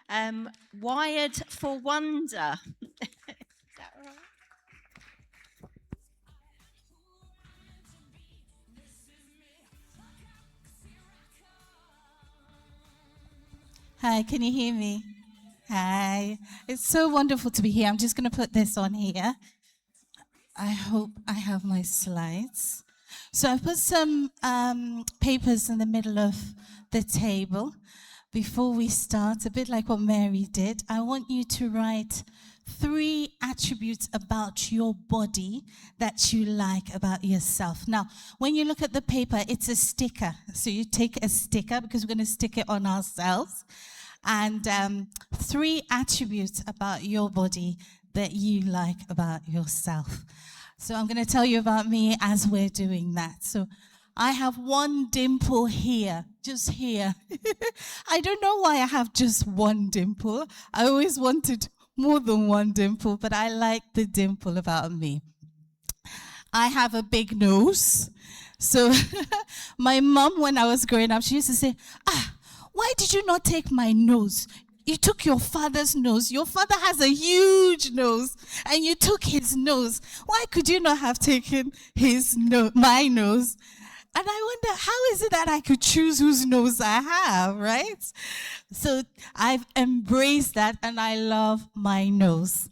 Wired for Wonder. Is that right? Hi, can you hear me? Hi. It's so wonderful to be here. I'm just going to put this on here. I hope I have my slides. So I've put some papers in the middle of the table. Before we start, a bit like what Mary did, I want you to write 3 attributes about your body that you like about yourself. Now, when you look at the paper, it's a sticker. So you take a sticker because we're going to stick it on ourselves. And 3 attributes about your body that you like about yourself. So I'm going to tell you about me as we're doing that. So I have one dimple here, just here. I don't know why I have just one dimple. I always wanted more than one dimple, but I like the dimple about me. I have a big nose. So my mom, when I was growing up, she used to say, why did you not take my nose? You took your father's nose. Your father has a huge nose, and you took his nose. Why could you not have taken my nose? And I wonder, how is it that I could choose whose nose I have, right? So I've embraced that, and I love my nose.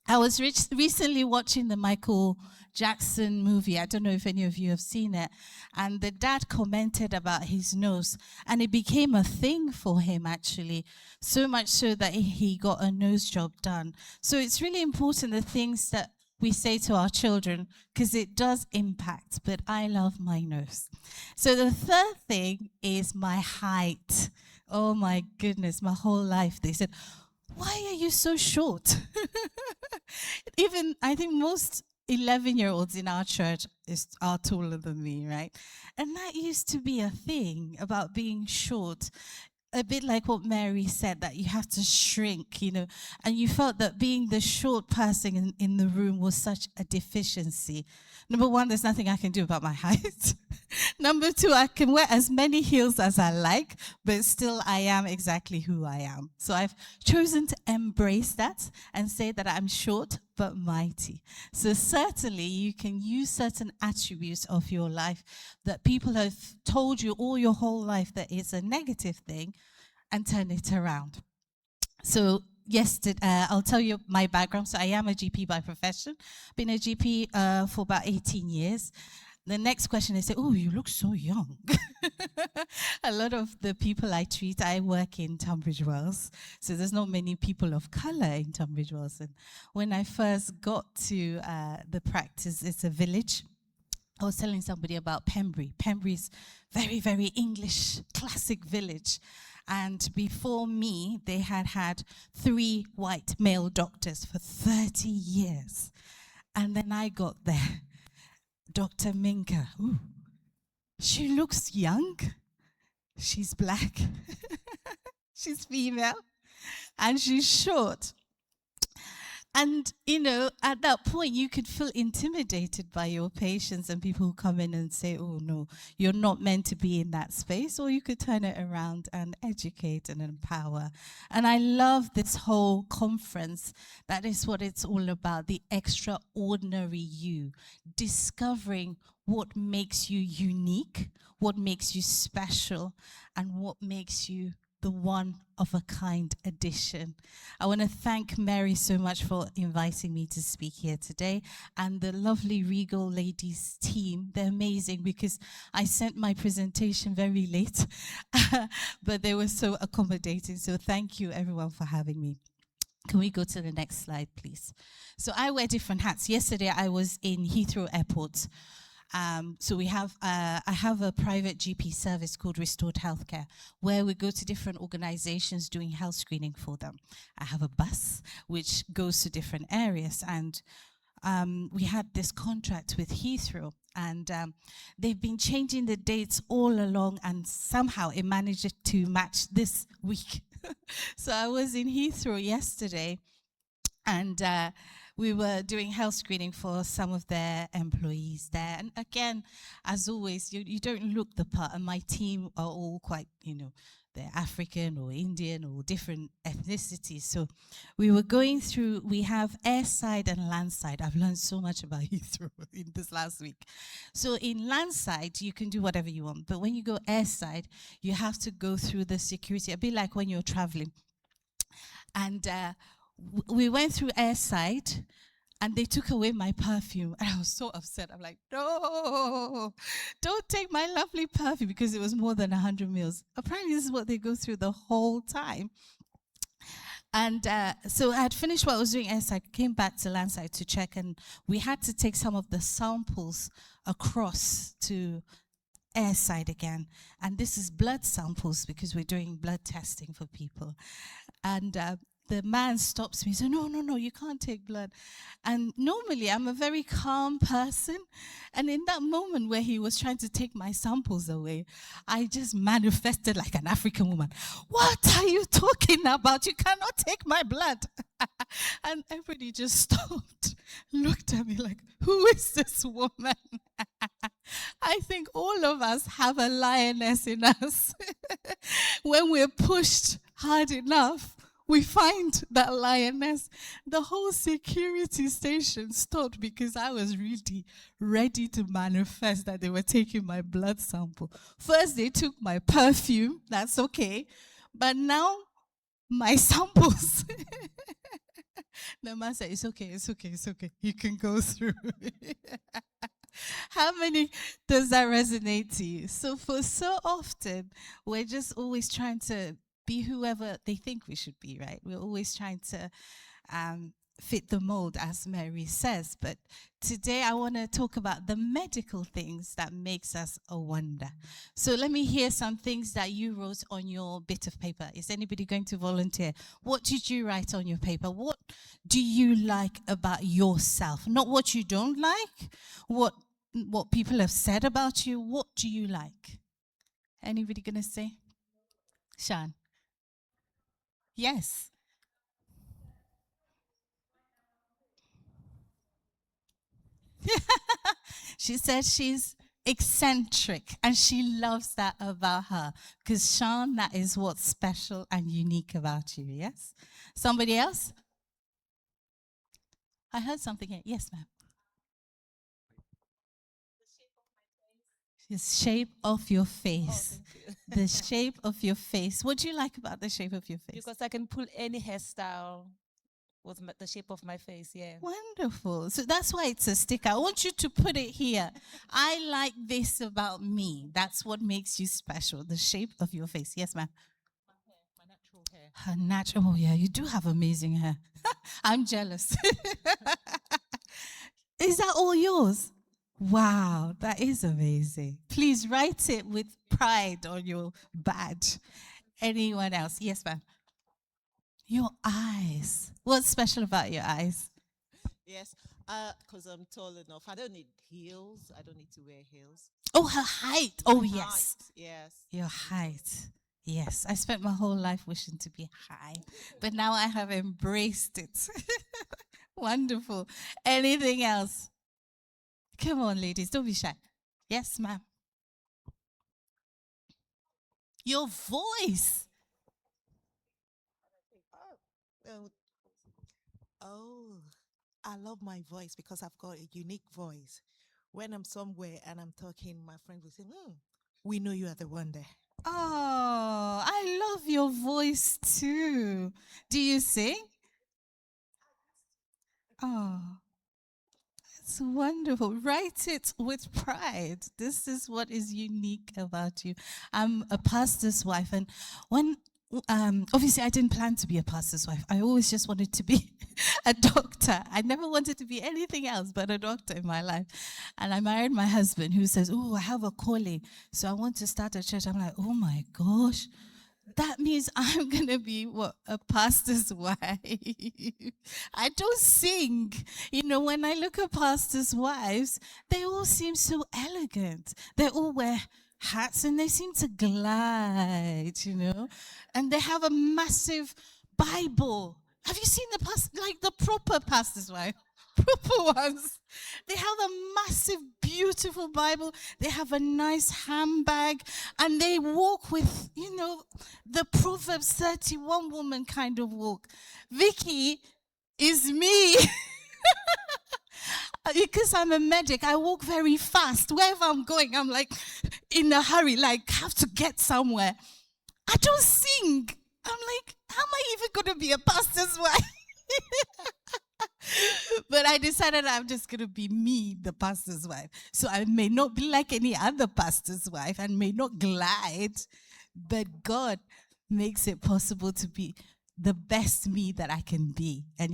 I was recently watching the Michael Jackson movie. I don't know if any of you have seen it. And the dad commented about his nose. And it became a thing for him, actually. So much so that he got a nose job done. So it's really important, the things that we say to our children, because it does impact. But I love my nose. So the third thing is my height. Oh my goodness, my whole life they said, why are you so short? Even, I think most 11-year-olds in our church are taller than me, right? And that used to be a thing about being short. A bit like what Mary said, that you have to shrink, and you felt that being the short person in the room was such a deficiency. Number one, there's nothing I can do about my height. Number two, I can wear as many heels as I like, but still I am exactly who I am. So I've chosen to embrace that and say that I'm short but mighty. So certainly you can use certain attributes of your life that people have told you all your whole life that it's a negative thing, and turn it around. So I'll tell you my background. So I am a GP by profession. Been a GP for about 18 years. The next question is, oh, you look so young. A lot of the people I treat, I work in Tunbridge Wells. So there's not many people of color in Tunbridge Wells. And when I first got to the practice, it's a village. I was telling somebody about Pembury. Pembury is very, very English, classic village. And before me, they had 3 white male doctors for 30 years. And then I got there. Dr. Minkah. Ooh, she looks young. She's black. She's female. And she's short. And, at that point, you could feel intimidated by your patients and people who come in and say, oh, no, you're not meant to be in that space. Or you could turn it around and educate and empower. And I love this whole conference. That is what it's all about, the extraordinary you, discovering what makes you unique, what makes you special, and what makes you the one of a kind addition. I want to thank Mary so much for inviting me to speak here today, and the lovely Regal Ladies team. They're amazing because I sent my presentation very late, but they were so accommodating. So thank you everyone for having me. Can we go to the next slide, please? So I wear different hats. Yesterday I was in Heathrow Airport. So I have a private GP service called Restored Healthcare, where we go to different organizations doing health screening for them. I have a bus which goes to different areas, and we had this contract with Heathrow, and they've been changing the dates all along, and somehow it managed to match this week. So I was in Heathrow yesterday, and we were doing health screening for some of their employees there. And again, as always, you don't look the part, and my team are all quite, they're African or Indian or different ethnicities. So we were going through, we have airside and landside. I've learned so much about Heathrow in this last week. So in landside, you can do whatever you want. But when you go airside, you have to go through the security, a bit like when you're traveling. And we went through airside, and they took away my perfume. And I was so upset. I'm like, no, don't take my lovely perfume, because it was more than 100 mils. Apparently, this is what they go through the whole time. And so I had finished what I was doing airside, came back to landside to check, and we had to take some of the samples across to airside again. And this is blood samples, because we're doing blood testing for people. And the man stops me and says, no, you can't take blood. And normally I'm a very calm person. And in that moment where he was trying to take my samples away, I just manifested like an African woman. What are you talking about? You cannot take my blood. And everybody just stopped, looked at me like, who is this woman? I think all of us have a lioness in us. When we're pushed hard enough, we find that lioness. The whole security station stopped because I was really ready to manifest that they were taking my blood sample. First, they took my perfume. That's okay. But now, my samples. The man said, it's okay. You can go through. How many does that resonate to you? So for so often, we're just always trying to be whoever they think we should be, right? We're always trying to fit the mold, as Mary says. But today I want to talk about the medical things that makes us a wonder. So let me hear some things that you wrote on your bit of paper. Is anybody going to volunteer? What did you write on your paper? What do you like about yourself? Not what you don't like, what people have said about you. What do you like? Anybody going to say? Shan? Yes. She said she's eccentric, and she loves that about her, because Sean, that is what's special and unique about you. Yes. Somebody else? I heard something here. Yes, ma'am. The shape of your face. The shape of your face. What do you like about the shape of your face? Because I can pull any hairstyle with the shape of my face, yeah. Wonderful. So that's why it's a sticker. I want you to put it here. I like this about me. That's what makes you special. The shape of your face. Yes, ma'am. My natural hair. Her natural. Oh, yeah, you do have amazing hair. I'm jealous. Is that all yours? Wow, that is amazing. Please write it with pride on your badge. Anyone else? Yes, ma'am. Your eyes. What's special about your eyes? Yes, because I'm tall enough. I don't need heels. I don't need to wear heels. Oh, her height. Oh, yes. Height, yes. Your height. Yes. I spent my whole life wishing to be high, but now I have embraced it. Wonderful. Anything else? Come on, ladies. Don't be shy. Yes, ma'am. Your voice. Oh, oh, I love my voice because I've got a unique voice. When I'm somewhere and I'm talking, my friends will say, we know you are the one there. Oh, I love your voice too. Do you sing? Oh, it's wonderful. Write it with pride. This is what is unique about you. I'm a pastor's wife, and when obviously I didn't plan to be a pastor's wife. I always just wanted to be a doctor. I never wanted to be anything else but a doctor in my life. And I married my husband, who says, oh, I have a calling, so I want to start a church. I'm like, oh my gosh, that means I'm going to be a pastor's wife. I don't sing. You know, when I look at pastors' wives, they all seem so elegant. They all wear hats and they seem to glide, you know. And they have a massive Bible. Have you seen the proper pastor's wife? proper ones. They have a massive, beautiful Bible. They have a nice handbag, and they walk with, the Proverbs 31 woman kind of walk. Vicky is me. Because I'm a medic, I walk very fast. Wherever I'm going, I'm like in a hurry, like have to get somewhere. I don't sing. I'm like, how am I even going to be a pastor's wife? But I decided I'm just going to be me, the pastor's wife. So I may not be like any other pastor's wife and may not glide, but God makes it possible to be the best me that I can be. And,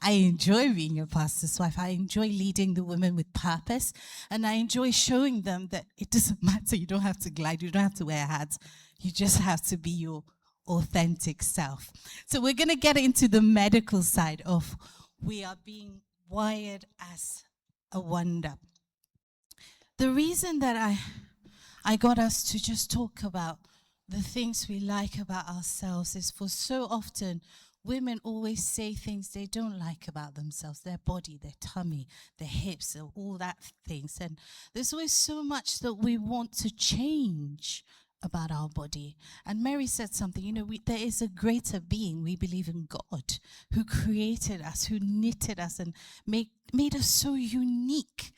I enjoy being a pastor's wife. I enjoy leading the women with purpose. And I enjoy showing them that it doesn't matter. You don't have to glide. You don't have to wear hats. You just have to be your authentic self. So we're going to get into the medical side of we are being wired as a wonder. The reason that I got us to just talk about the things we like about ourselves is for so often women always say things they don't like about themselves, their body, their tummy, their hips, all that things. And there's always so much that we want to change about our body. And Mary said something, there is a greater being. We believe in God who created us, who knitted us and made us so unique.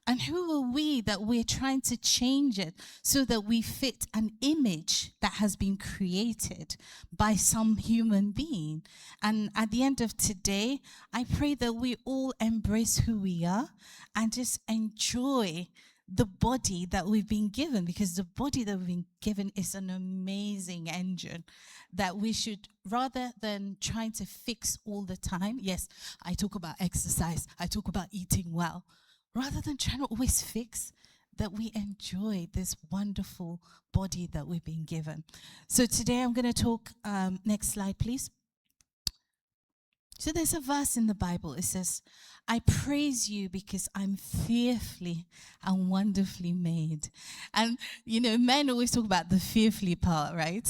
And who are we that we're trying to change it so that we fit an image that has been created by some human being? And at the end of today, I pray that we all embrace who we are and just enjoy the body that we've been given, because the body that we've been given is an amazing engine that we should, rather than trying to fix all the time. Yes, I talk about exercise. I talk about eating well. Rather than trying to always fix, that we enjoy this wonderful body that we've been given. So today I'm going to talk, next slide, please. So there's a verse in the Bible. It says, I praise you because I'm fearfully and wonderfully made. And, men always talk about the fearfully part, right?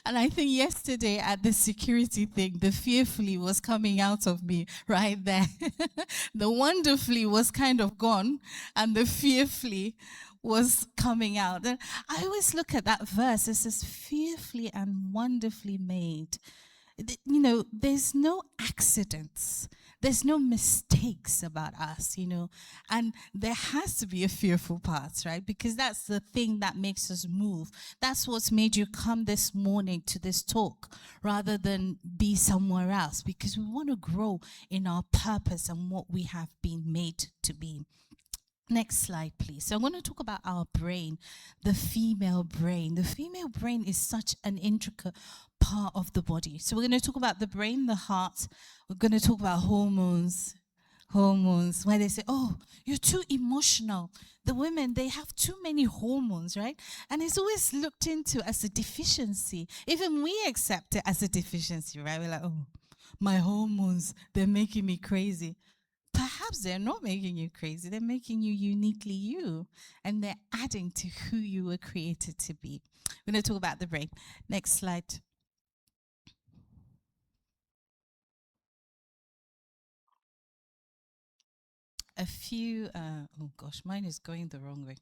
And I think yesterday at the security thing, the fearfully was coming out of me right there. The wonderfully was kind of gone, and the fearfully was coming out. And I always look at that verse. It says, fearfully and wonderfully made. There's no accidents. There's no mistakes about us, and there has to be a fearful part, right? Because that's the thing that makes us move. That's what's made you come this morning to this talk rather than be somewhere else, because we want to grow in our purpose and what we have been made to be. Next slide, please. So I'm going to talk about our brain, the female brain. The female brain is such an intricate part of the body. So we're going to talk about the brain, the heart. We're going to talk about hormones, where they say, oh, you're too emotional. The women, they have too many hormones, right? And it's always looked into as a deficiency. Even we accept it as a deficiency, right? We're like, oh, my hormones, they're making me crazy. Perhaps they're not making you crazy. They're making you uniquely you. And they're adding to who you were created to be. We're going to talk about the brain. Next slide. A few, oh gosh, mine is going the wrong way.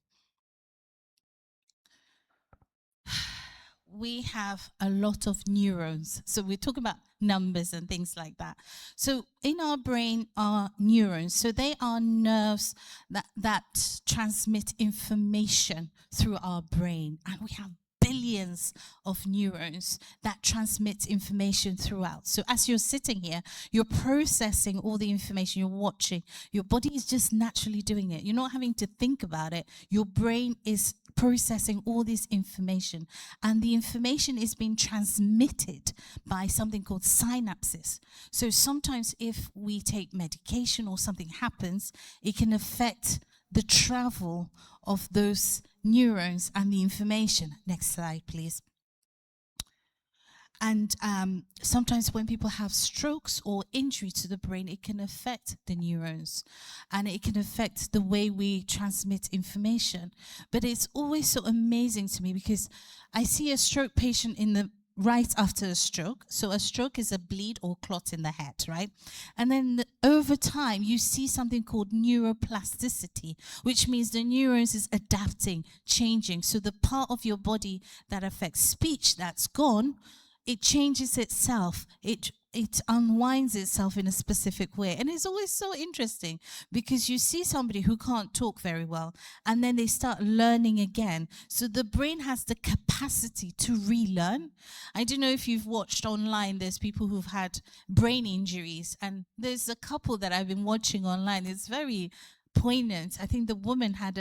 We have a lot of neurons. So we're talking about numbers and things like that. So in our brain are neurons. So they are nerves that transmit information through our brain. And we have billions of neurons that transmit information throughout. So as you're sitting here, you're processing all the information you're watching. Your body is just naturally doing it. You're not having to think about it. Your brain is processing all this information, and the information is being transmitted by something called synapses. So sometimes if we take medication or something happens, it can affect the travel of those neurons and the information. Next slide, please. And sometimes when people have strokes or injury to the brain, it can affect the neurons and it can affect the way we transmit information. But it's always so amazing to me because I see a stroke patient in the right after a stroke. So a stroke is a bleed or clot in the head, right? And then over time, you see something called neuroplasticity, which means the neurons is adapting, changing. So the part of your body that affects speech that's gone, it changes itself. It unwinds itself in a specific way. And it's always so interesting because you see somebody who can't talk very well and then they start learning again. So the brain has the capacity to relearn. I don't know if you've watched online, there's people who've had brain injuries, and there's a couple that I've been watching online. It's very poignant. I think the woman had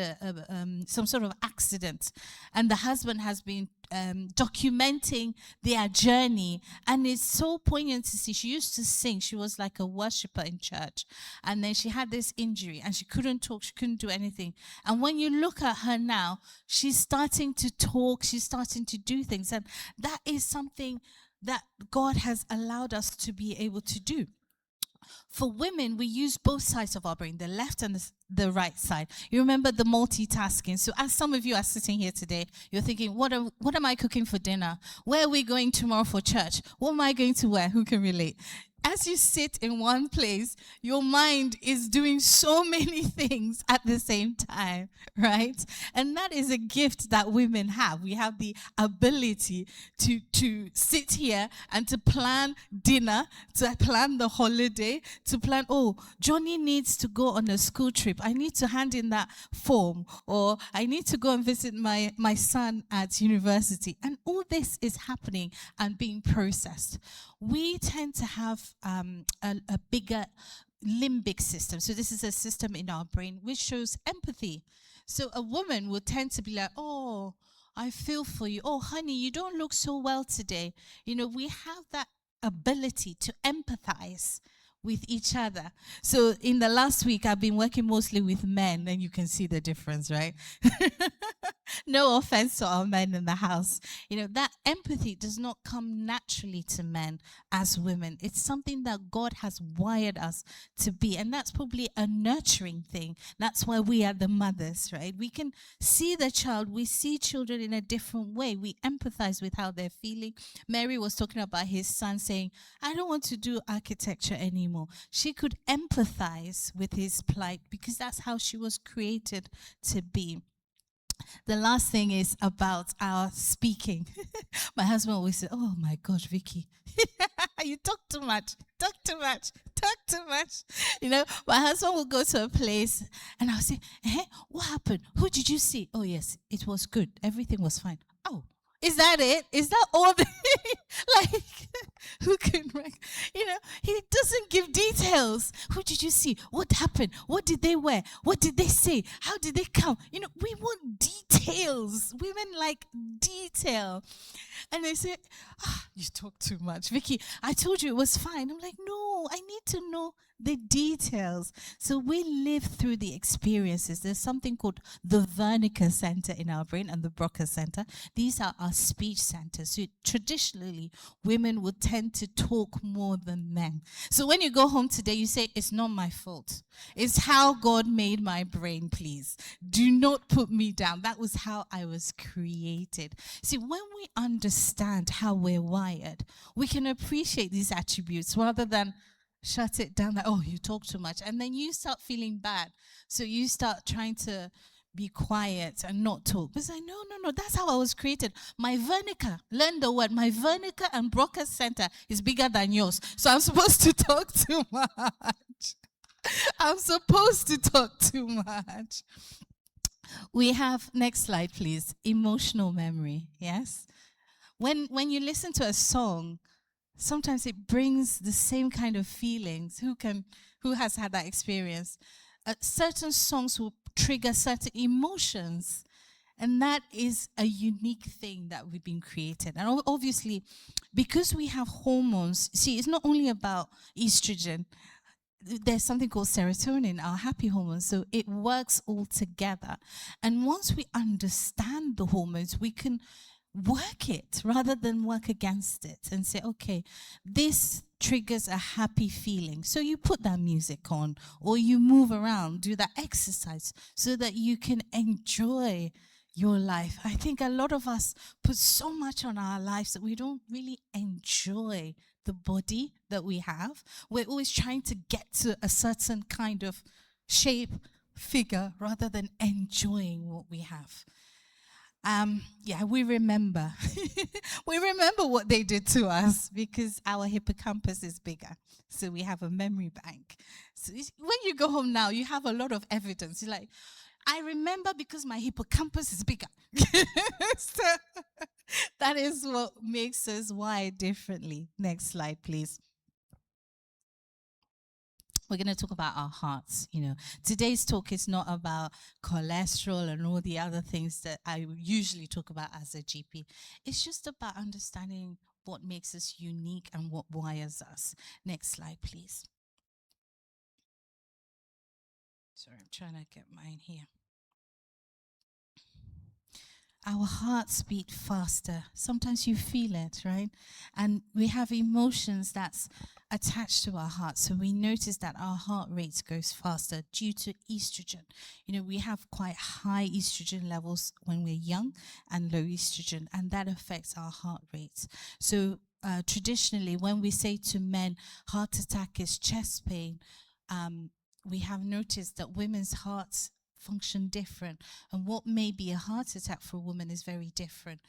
some sort of accident, and the husband has been documenting their journey, and it's so poignant to see. She used to sing. She was like a worshiper in church, and then she had this injury, and she couldn't talk. She couldn't do anything. And when you look at her now, she's starting to talk. She's starting to do things, and that is something that God has allowed us to be able to do. For women, we use both sides of our brain, the left and the right side. You remember the multitasking. So as some of you are sitting here today, you're thinking, what am I cooking for dinner? Where are we going tomorrow for church? What am I going to wear? Who can relate? As you sit in one place, your mind is doing so many things at the same time, right? And that is a gift that women have. We have the ability to sit here and to plan dinner, to plan the holiday, to plan, oh, Johnny needs to go on a school trip. I need to hand in that form, or I need to go and visit my son at university. And all this is happening and being processed. We tend to have a bigger limbic system. So this is a system in our brain which shows empathy. So a woman will tend to be like, oh, I feel for you. Oh, honey, you don't look so well today. You know, we have that ability to empathize with each other. So in the last week, I've been working mostly with men, and you can see the difference, right? No offense to our men in the house. You know, that empathy does not come naturally to men as women. It's something that God has wired us to be. And that's probably a nurturing thing. That's why we are the mothers, right? We can see the child. We see children in a different way. We empathize with how they're feeling. Mary was talking about his son saying, I don't want to do architecture anymore. She could empathize with his plight because that's how she was created to be. The last thing is about our speaking. My husband always said, oh my gosh, Vicky, you talk too much, talk too much, talk too much. You know, my husband will go to a place and I'll say, what happened? Who did you see? Oh yes, it was good. Everything was fine. Oh, is that it? Is that all the, like, who can, you know, he doesn't give details. Who did you see? What happened? What did they wear? What did they say? How did they come? You know, we want details. Women like detail. And they say, you talk too much. Vicky, I told you it was fine. I'm like, no, I need to know the details. So we live through the experiences. There's something called the Wernicke Center in our brain and the Broca Center. These are our speech centers. So traditionally, women would tend to talk more than men. So when you go home today, you say, it's not my fault. It's how God made my brain, please. Do not put me down. That was how I was created. See, when we understand how we're wired, we can appreciate these attributes rather than shut it down like, oh, you talk too much. And then you start feeling bad. So you start trying to be quiet and not talk. But it's like, no, that's how I was created. My Wernicke, learn the word, my Wernicke and Broca Center is bigger than yours. So I'm supposed to talk too much. I'm supposed to talk too much. We have, next slide, please, emotional memory, yes? When you listen to a song, sometimes it brings the same kind of feelings. Who has had that experience? Certain songs will trigger certain emotions. And that is a unique thing that we've been created. And obviously, because we have hormones, see, it's not only about estrogen. There's something called serotonin, our happy hormone. So it works all together. And once we understand the hormones, we can work it rather than work against it and say, okay, this triggers a happy feeling. So you put that music on, or you move around, do that exercise so that you can enjoy your life. I think a lot of us put so much on our lives that we don't really enjoy the body that we have. We're always trying to get to a certain kind of shape, figure, rather than enjoying what we have. Yeah, we remember. We remember what they did to us because our hippocampus is bigger. So we have a memory bank. So when you go home now, you have a lot of evidence. You're like, I remember because my hippocampus is bigger. So that is what makes us wire differently. Next slide, please. We're going to talk about our hearts. Today's talk is not about cholesterol and all the other things that I usually talk about as a GP. It's just about understanding what makes us unique and what wires us. Next slide, please. Sorry, I'm trying to get mine here. Our hearts beat faster. Sometimes you feel it, right? And we have emotions that's attached to our heart. So we notice that our heart rate goes faster due to estrogen. We have quite high estrogen levels when we're young and low estrogen, and that affects our heart rates. So traditionally, when we say to men, heart attack is chest pain, we have noticed that women's hearts function different, and what may be a heart attack for a woman is very different.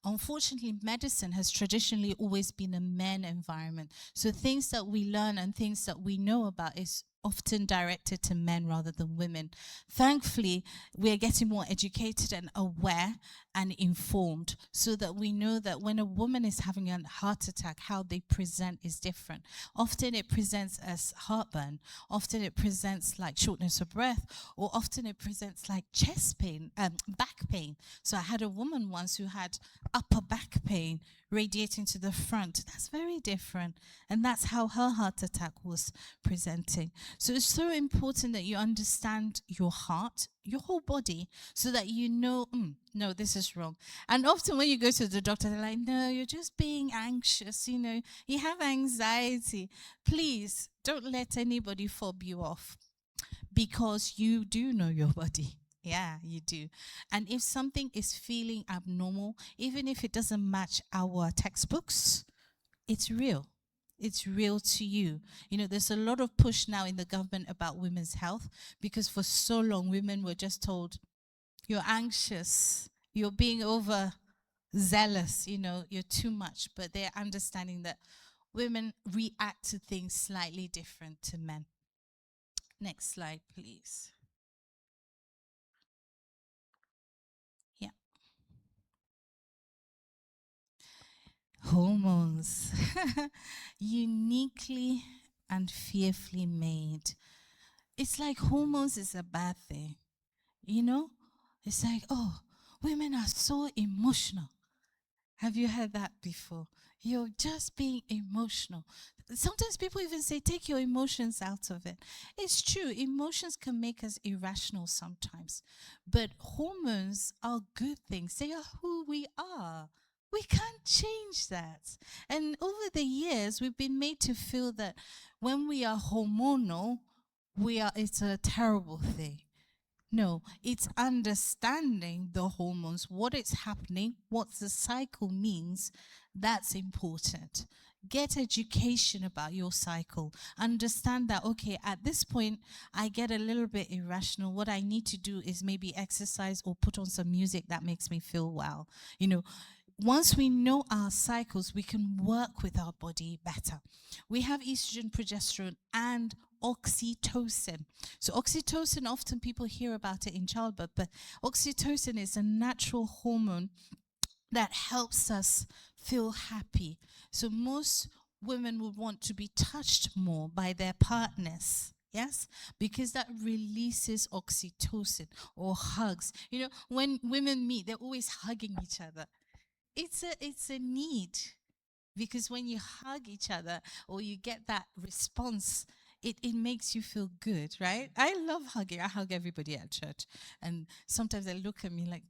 Unfortunately, medicine has traditionally always been a men environment, so things that we learn and things that we know about is often directed to men rather than women. Thankfully, we are getting more educated and aware and informed so that we know that when a woman is having a heart attack, how they present is different. Often it presents as heartburn, often it presents like shortness of breath, or often it presents like chest pain, back pain. So I had a woman once who had upper back pain radiating to the front. That's very different, and that's how her heart attack was presenting. So it's so important that you understand your heart, your whole body, so that you know, no, this is wrong. And often when you go to the doctor, they're like, no, you're just being anxious, you have anxiety. Please don't let anybody fob you off, because you do know your body. Yeah, you do. And if something is feeling abnormal, even if it doesn't match our textbooks, it's real. It's real to you. There's a lot of push now in the government about women's health, because for so long women were just told, you're anxious, you're being over zealous, you're too much. But they're understanding that women react to things slightly different to men. Next slide, please. Yeah. Hormones. Uniquely and fearfully made. It's like hormones is a bad thing. It's like, oh, women are so emotional. Have you heard that before? You're just being emotional. Sometimes people even say, take your emotions out of it. It's true, emotions can make us irrational sometimes. But hormones are good things. They are who we are. We can't change that. And over the years, we've been made to feel that when we are hormonal, it's a terrible thing. No, it's understanding the hormones, what is happening, what the cycle means. That's important. Get education about your cycle. Understand that, okay, at this point, I get a little bit irrational. What I need to do is maybe exercise or put on some music that makes me feel well. Once we know our cycles, we can work with our body better. We have estrogen, progesterone, and oxytocin. So oxytocin, often people hear about it in childbirth, but oxytocin is a natural hormone that helps us feel happy. So most women would want to be touched more by their partners. Yes, because that releases oxytocin, or hugs. When women meet, they're always hugging each other. It's a need, because when you hug each other or you get that response, it makes you feel good, right? I love hugging. I hug everybody at church, and sometimes they look at me like,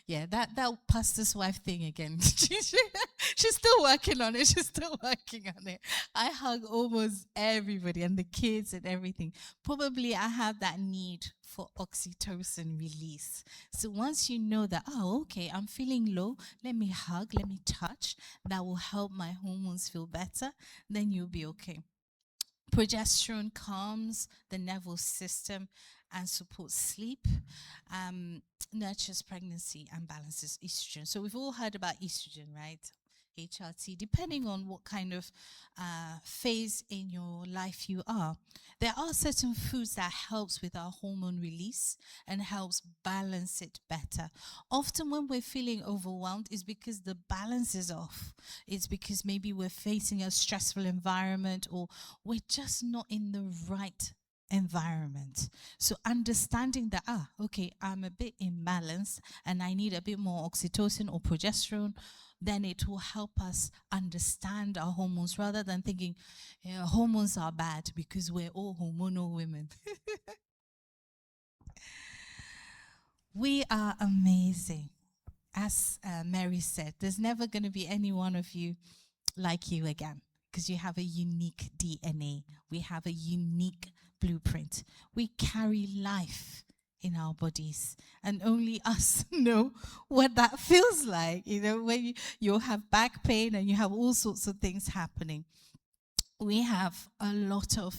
Yeah, that pastor's wife thing again. She's still working on it. She's still working on it. I hug almost everybody and the kids and everything. Probably I have that need for oxytocin release. So once you know that, oh, okay, I'm feeling low, let me hug, let me touch. That will help my hormones feel better. Then you'll be okay. Progesterone calms the nervous system and supports sleep, nurtures pregnancy and balances estrogen. So we've all heard about estrogen, right? HRT, depending on what kind of phase in your life you are. There are certain foods that helps with our hormone release and helps balance it better. Often when we're feeling overwhelmed is because the balance is off. It's because maybe we're facing a stressful environment or we're just not in the right environment. So understanding that, okay, I'm a bit imbalanced and I need a bit more oxytocin or progesterone, then it will help us understand our hormones rather than thinking hormones are bad because we're all hormonal women. We are amazing. As Mary said, there's never going to be any one of you like you again because you have a unique DNA. We have a unique blueprint. We carry life in our bodies and only us know what that feels like. You know, when you'll have back pain and you have all sorts of things happening. We have a lot of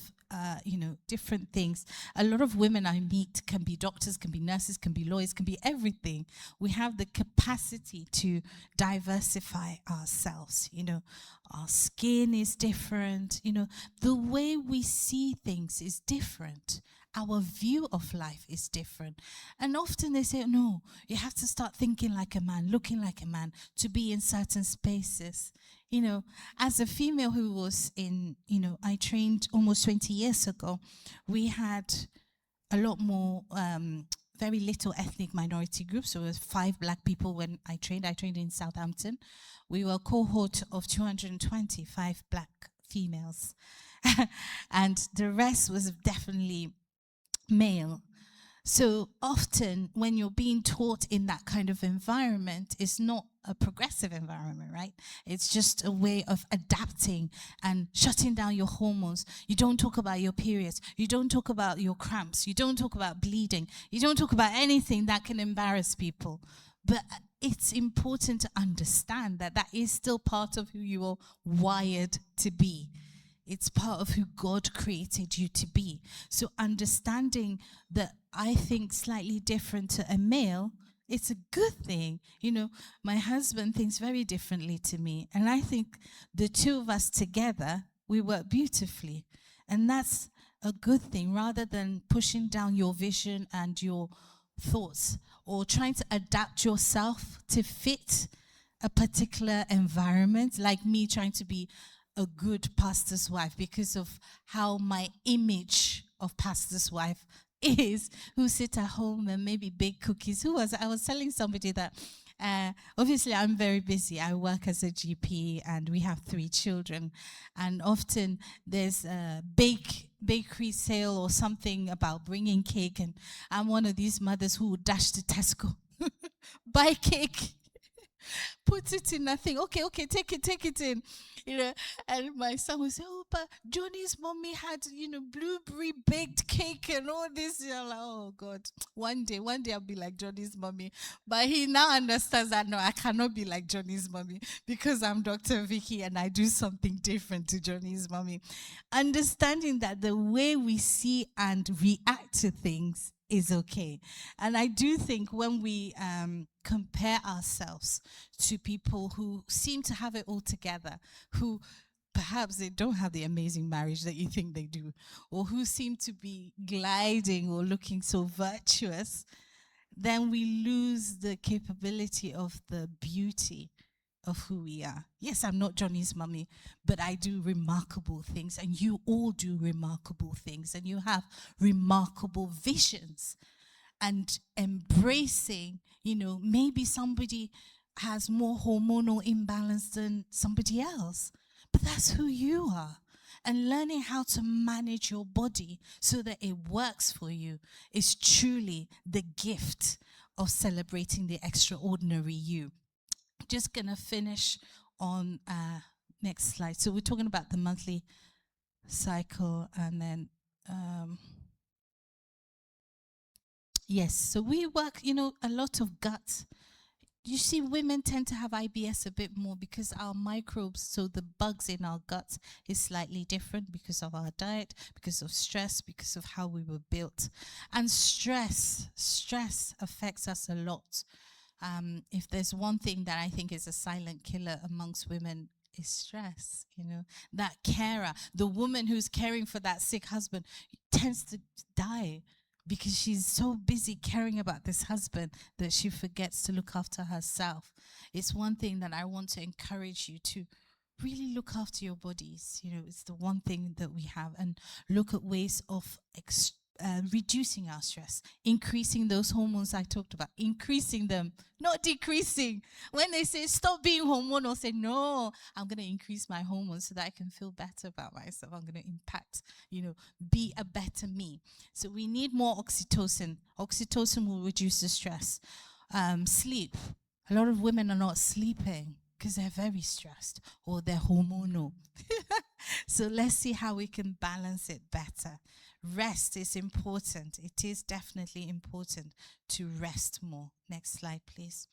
different things. A lot of women I meet can be doctors, can be nurses, can be lawyers, can be everything. We have the capacity to diversify ourselves. You know, our skin is different. You know, the way we see things is different. Our view of life is different. And often they say, no, you have to start thinking like a man, looking like a man to be in certain spaces. You know, as a female who was I trained almost 20 years ago, we had a lot more, very little ethnic minority groups. So there was 5 black people when I trained. I trained in Southampton. We were a cohort of 225 black females. And the rest was definitely male. So often when you're being taught in that kind of environment, it's not a progressive environment, right? It's just a way of adapting and shutting down your hormones. You don't talk about your periods. You don't talk about your cramps. You don't talk about bleeding. You don't talk about anything that can embarrass people. But it's important to understand that that is still part of who you are wired to be. It's part of who God created you to be. So understanding that I think slightly different to a male, it's a good thing. You know, my husband thinks very differently to me. And I think the two of us together, we work beautifully. And that's a good thing rather than pushing down your vision and your thoughts or trying to adapt yourself to fit a particular environment, like me trying to be a good pastor's wife because of how my image of pastor's wife is, who sit at home and maybe bake cookies. I was telling somebody that obviously I'm very busy. I work as a GP and we have 3 children, and often there's a bakery sale or something about bringing cake, and I'm one of these mothers who would dash to Tesco, buy cake, put it in nothing. Okay, take it in. You know, and my son would say, oh, but Johnny's mommy had, blueberry baked cake and all this. You're like, oh God, one day I'll be like Johnny's mommy. But he now understands that, no, I cannot be like Johnny's mommy because I'm Dr. Vicky and I do something different to Johnny's mommy. Understanding that the way we see and react to things is okay. And I do think when we compare ourselves to people who seem to have it all together, who perhaps they don't have the amazing marriage that you think they do, or who seem to be gliding or looking so virtuous, then we lose the capability of the beauty of who we are. Yes, I'm not Johnny's mommy, but I do remarkable things, and you all do remarkable things, and you have remarkable visions. And embracing, maybe somebody has more hormonal imbalance than somebody else, but that's who you are. And learning how to manage your body so that it works for you is truly the gift of celebrating the extraordinary you. Just gonna finish on next slide. So we're talking about the monthly cycle, and then yes, so we work, a lot of gut. You see, women tend to have IBS a bit more because our microbes, so the bugs in our guts, is slightly different because of our diet, because of stress, because of how we were built. And stress affects us a lot. If there's one thing that I think is a silent killer amongst women, is stress. That carer, the woman who's caring for that sick husband, tends to die because she's so busy caring about this husband that she forgets to look after herself. It's one thing that I want to encourage you to really look after your bodies. It's the one thing that we have, and look at ways of reducing our stress, increasing those hormones I talked about, increasing them, not decreasing. When they say stop being hormonal, say no, I'm going to increase my hormones so that I can feel better about myself. I'm going to impact, be a better me. So we need more oxytocin. Oxytocin will reduce the stress. Sleep. A lot of women are not sleeping because they're very stressed or they're hormonal. So let's see how we can balance it better. Rest is important. It is definitely important to rest more. Next slide, please.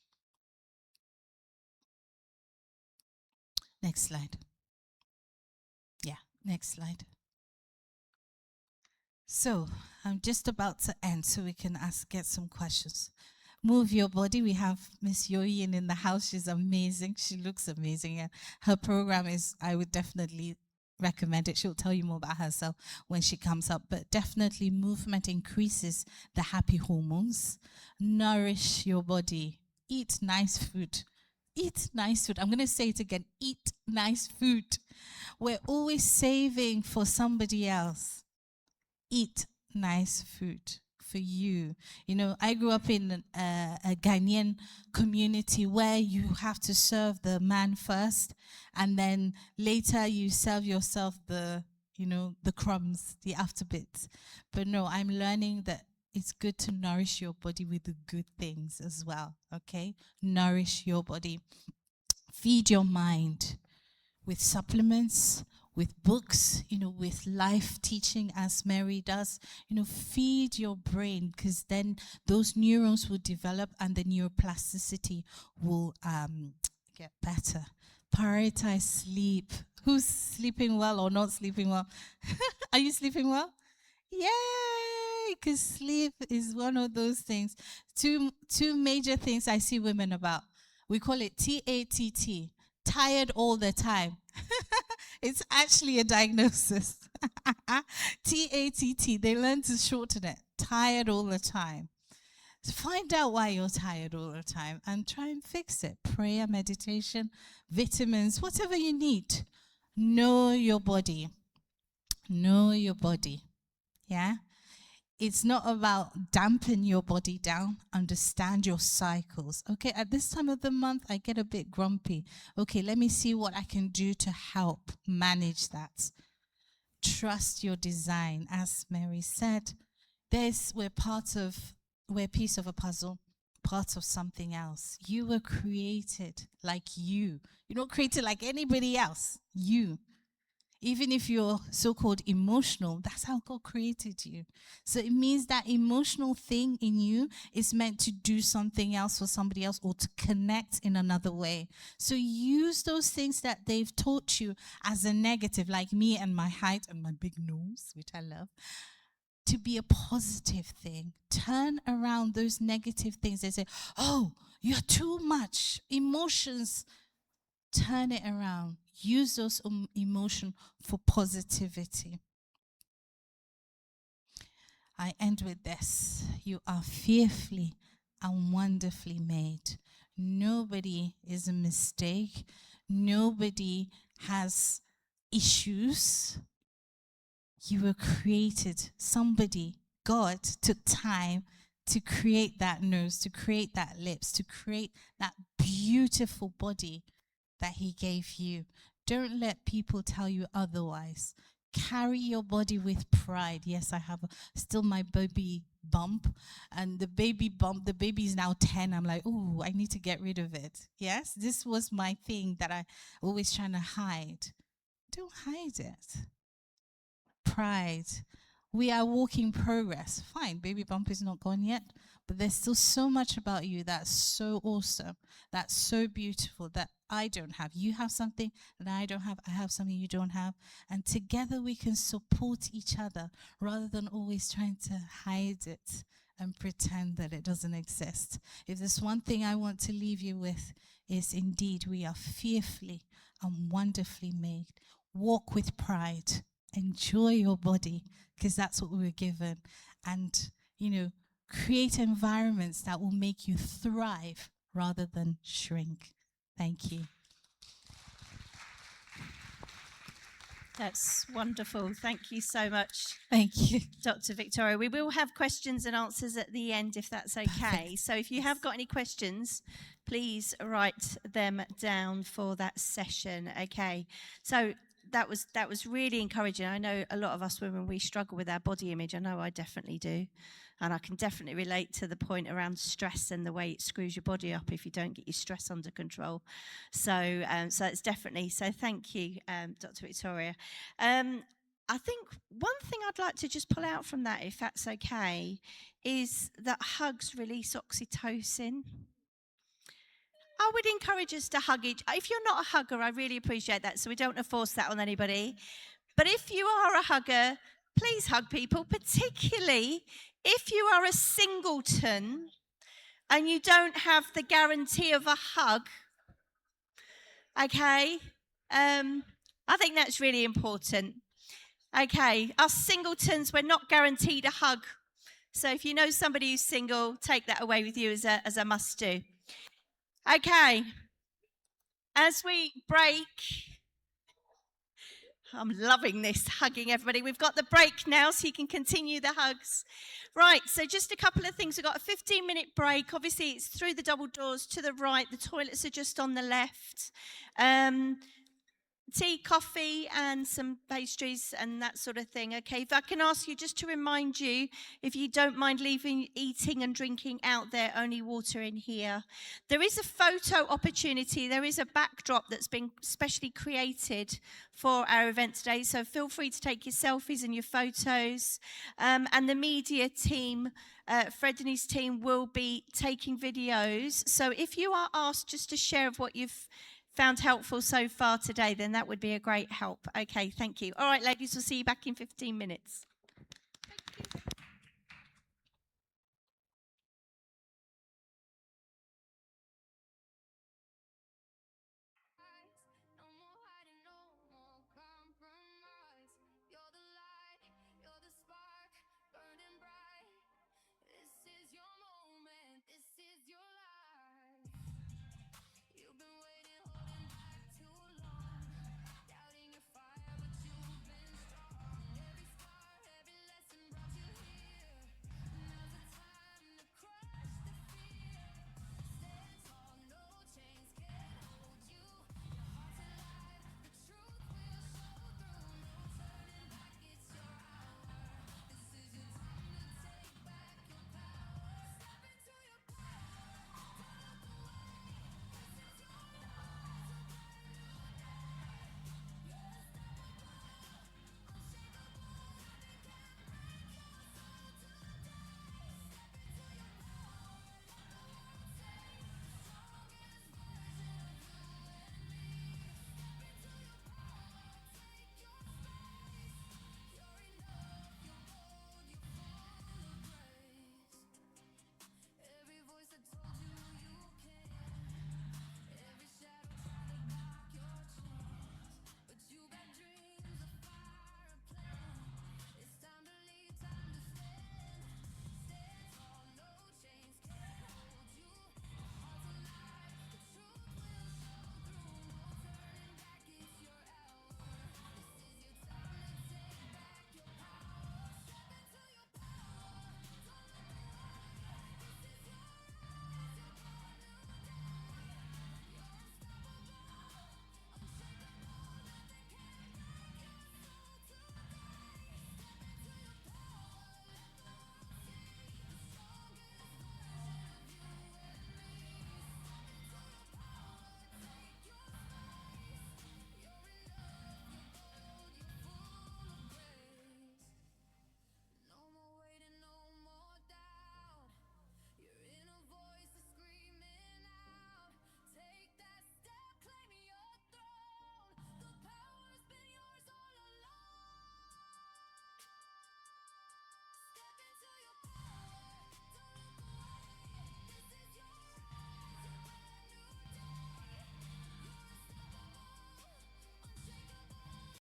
Next slide. Yeah, next slide. So I'm just about to end so we can get some questions. Move your body. We have Miss Yoyin in the house. She's amazing. She looks amazing. And her program is, I would definitely recommend it. She'll tell you more about herself when she comes up. But definitely movement increases the happy hormones. Nourish your body. Eat nice food. Eat nice food. I'm going to say it again. Eat nice food. We're always saving for somebody else. Eat nice food for you. I grew up in a Ghanaian community where you have to serve the man first, and then later you serve yourself the crumbs, the after bits. But no, I'm learning that it's good to nourish your body with the good things as well, okay? Nourish your body. Feed your mind with supplements, with books, with life teaching as Mary does. Feed your brain, because then those neurons will develop and the neuroplasticity will get better. Prioritize sleep. Who's sleeping well or not sleeping well? Are you sleeping well? Yay! Because sleep is one of those things. Two major things I see women about. We call it TATT. Tired all the time. It's actually a diagnosis. TATT. They learn to shorten it. Tired all the time. So find out why you're tired all the time and try and fix it. Prayer, meditation, vitamins, whatever you need. Know your body. Know your body. Yeah? It's not about dampen your body down. Understand your cycles. Okay, at this time of the month, I get a bit grumpy. Okay, let me see what I can do to help manage that. Trust your design. As Mary said, we're a piece of a puzzle, part of something else. You were created like you. You're not created like anybody else. You. Even if you're so-called emotional, that's how God created you. So it means that emotional thing in you is meant to do something else for somebody else or to connect in another way. So use those things that they've taught you as a negative, like me and my height and my big nose, which I love, to be a positive thing. Turn around those negative things. They say, oh, you're too much. Emotions. Turn it around. Use those emotions for positivity. I end with this. You are fearfully and wonderfully made. Nobody is a mistake. Nobody has issues. You were created. Somebody, God, took time to create that nose, to create that lips, to create that beautiful body that he gave you. Don't let people tell you otherwise. Carry your body with pride. Yes, I have still my baby bump, and the baby is now 10. I'm like, oh, I need to get rid of it. Yes, this was my thing that I always trying to hide. Don't hide it. Pride. We are work in progress. Fine, baby bump is not gone yet, but there's still so much about you that's so awesome, that's so beautiful that I don't have. You have something that I don't have. I have something you don't have. And together we can support each other rather than always trying to hide it and pretend that it doesn't exist. If there's one thing I want to leave you with, is indeed we are fearfully and wonderfully made. Walk with pride. Enjoy your body, because that's what we were given. And, create environments that will make you thrive rather than shrink. Thank you. That's wonderful. Thank you so much, Thank you. Dr. Victoria. We will have questions and answers at the end, if that's okay. Perfect. So if you have got any questions, please write them down for that session. Okay. So that was really encouraging. I know a lot of us women, we struggle with our body image. I know I definitely do. And I can definitely relate to the point around stress and the way it screws your body up if you don't get your stress under control. So it's definitely, so thank you, Dr. Victoria. I think one thing I'd like to just pull out from that, if that's okay, is that hugs release oxytocin. I would encourage us to hug each. If you're not a hugger, I really appreciate that, so we don't want to force that on anybody. But if you are a hugger, please hug people, particularly if you are a singleton and you don't have the guarantee of a hug. Okay? I think that's really important. Okay, us singletons, we're not guaranteed a hug. So if you know somebody who's single, take that away with you as a must do. Okay, as we break, I'm loving this, hugging everybody. We've got the break now, so you can continue the hugs. Right, so just a couple of things. We've got a 15-minute break. Obviously, it's through the double doors to the right. The toilets are just on the left. Tea, coffee, and some pastries and that sort of thing. Okay, if I can ask you just to remind you, if you don't mind leaving eating and drinking out there, only water in here. There is a photo opportunity. There is a backdrop that's been specially created for our event today, so feel free to take your selfies and your photos. And the media team, Fred and his team, will be taking videos. So if you are asked just to share of what you've found helpful so far today, then that would be a great help. Okay, thank you. All right, ladies, we'll see you back in 15 minutes.